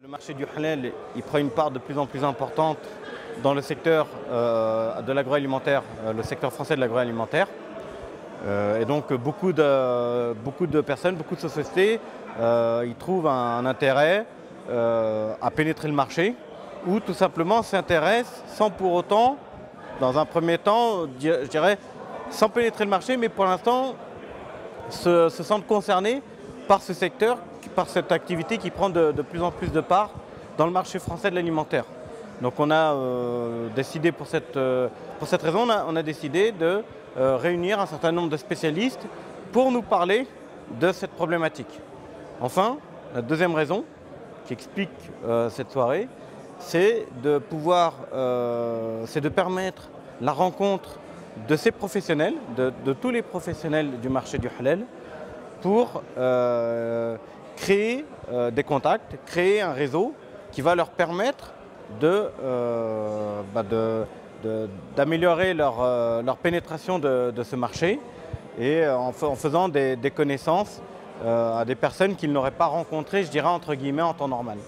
Le marché du halal, il prend une part de plus en plus importante dans le secteur de l'agroalimentaire, le secteur français de l'agroalimentaire. Et donc beaucoup de personnes, beaucoup de sociétés y trouvent un intérêt à pénétrer le marché ou tout simplement s'intéressent sans pour autant, dans un premier temps, je dirais, sans pénétrer le marché, mais pour l'instant se sentent concernés par ce secteur, par cette activité qui prend de plus en plus de part dans le marché français de l'alimentaire. Donc on a décidé pour cette raison, on a décidé de réunir un certain nombre de spécialistes pour nous parler de cette problématique. Enfin, la deuxième raison qui explique cette soirée, c'est de permettre la rencontre de ces professionnels, de tous les professionnels du marché du halal, pour créer des contacts, créer un réseau qui va leur permettre d'améliorer leur pénétration de ce marché et en faisant des connaissances à des personnes qu'ils n'auraient pas rencontrées, je dirais entre guillemets, en temps normal.